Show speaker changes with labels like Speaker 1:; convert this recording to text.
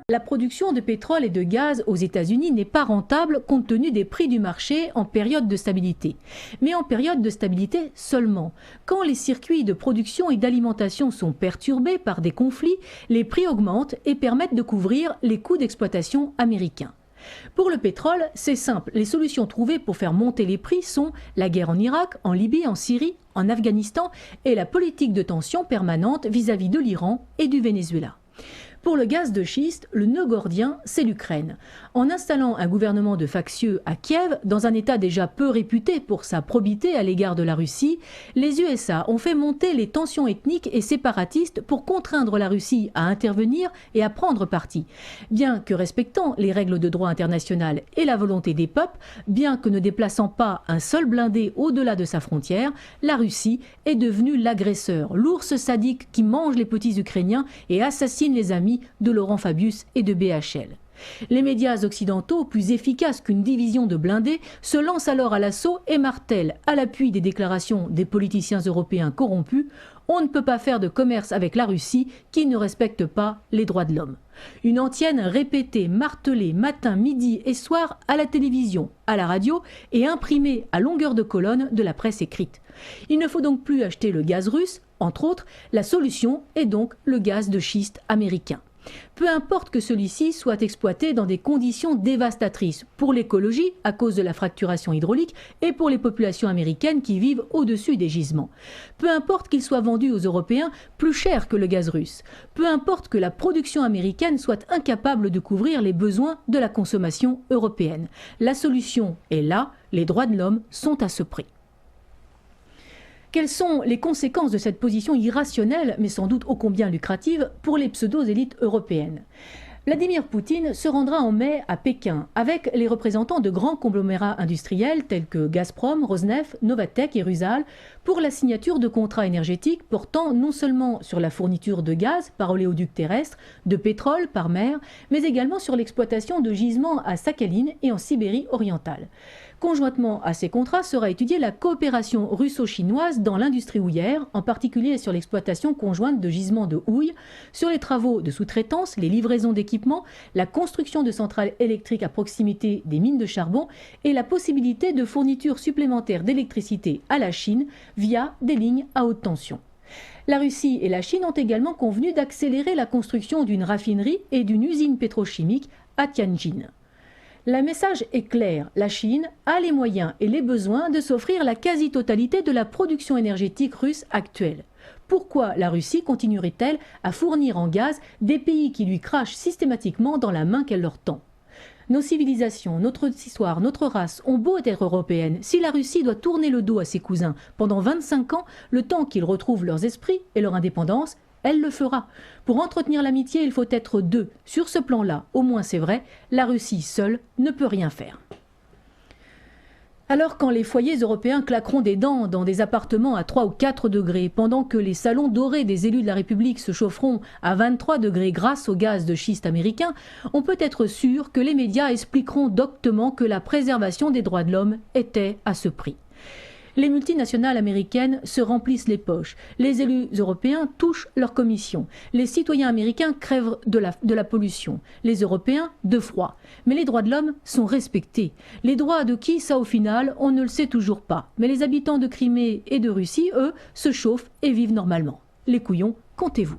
Speaker 1: La production de pétrole et de gaz aux États-Unis n'est pas rentable compte tenu des prix du marché en période de stabilité. Mais en période de stabilité seulement. Quand les circuits de production et d'alimentation sont perturbés par des conflits, les prix augmentent et permettent de couvrir les coûts d'exploitation américains. Pour le pétrole, c'est simple. Les solutions trouvées pour faire monter les prix sont la guerre en Irak, en Libye, en Syrie, en Afghanistan et la politique de tension permanente vis-à-vis de l'Iran et du Venezuela. Pour le gaz de schiste, le nœud gordien, c'est l'Ukraine. En installant un gouvernement de factieux à Kiev, dans un État déjà peu réputé pour sa probité à l'égard de la Russie, les USA ont fait monter les tensions ethniques et séparatistes pour contraindre la Russie à intervenir et à prendre parti. Bien que respectant les règles de droit international et la volonté des peuples, bien que ne déplaçant pas un seul blindé au-delà de sa frontière, la Russie est devenue l'agresseur, l'ours sadique qui mange les petits Ukrainiens et assassine les amis de Laurent Fabius et de BHL. Les médias occidentaux, plus efficaces qu'une division de blindés, se lancent alors à l'assaut et martèlent, à l'appui des déclarations des politiciens européens corrompus, on ne peut pas faire de commerce avec la Russie qui ne respecte pas les droits de l'homme. Une antienne répétée, martelée matin, midi et soir à la télévision, à la radio et imprimée à longueur de colonne de la presse écrite. Il ne faut donc plus acheter le gaz russe, entre autres, la solution est donc le gaz de schiste américain. Peu importe que celui-ci soit exploité dans des conditions dévastatrices pour l'écologie à cause de la fracturation hydraulique et pour les populations américaines qui vivent au-dessus des gisements. Peu importe qu'il soit vendu aux Européens plus cher que le gaz russe. Peu importe que la production américaine soit incapable de couvrir les besoins de la consommation européenne. La solution est là, les droits de l'homme sont à ce prix. Quelles sont les conséquences de cette position irrationnelle, mais sans doute ô combien lucrative, pour les pseudo-élites européennes ? Vladimir Poutine se rendra en mai à Pékin avec les représentants de grands conglomérats industriels tels que Gazprom, Rosneft, Novatek et Rusal pour la signature de contrats énergétiques portant non seulement sur la fourniture de gaz par oléoduc terrestre, de pétrole par mer, mais également sur l'exploitation de gisements à Sakhaline et en Sibérie orientale. Conjointement à ces contrats sera étudiée la coopération russo-chinoise dans l'industrie houillère, en particulier sur l'exploitation conjointe de gisements de houille, sur les travaux de sous-traitance, les livraisons d'équipements, la construction de centrales électriques à proximité des mines de charbon et la possibilité de fourniture supplémentaire d'électricité à la Chine via des lignes à haute tension. La Russie et la Chine ont également convenu d'accélérer la construction d'une raffinerie et d'une usine pétrochimique à Tianjin. Le message est clair, la Chine a les moyens et les besoins de s'offrir la quasi-totalité de la production énergétique russe actuelle. Pourquoi la Russie continuerait-elle à fournir en gaz des pays qui lui crachent systématiquement dans la main qu'elle leur tend ? Nos civilisations, notre histoire, notre race ont beau être européennes, si la Russie doit tourner le dos à ses cousins pendant 25 ans, le temps qu'ils retrouvent leurs esprits et leur indépendance, elle le fera. Pour entretenir l'amitié, il faut être deux. Sur ce plan-là, au moins c'est vrai, la Russie seule ne peut rien faire. Alors quand les foyers européens claqueront des dents dans des appartements à 3 ou 4 degrés, pendant que les salons dorés des élus de la République se chaufferont à 23 degrés grâce au gaz de schiste américain, on peut être sûr que les médias expliqueront doctement que la préservation des droits de l'homme était à ce prix. Les multinationales américaines se remplissent les poches. Les élus européens touchent leur commission. Les citoyens américains crèvent de la pollution. Les Européens de froid. Mais les droits de l'homme sont respectés. Les droits de qui, ça au final, on ne le sait toujours pas. Mais les habitants de Crimée et de Russie, eux, se chauffent et vivent normalement. Les couillons, comptez-vous.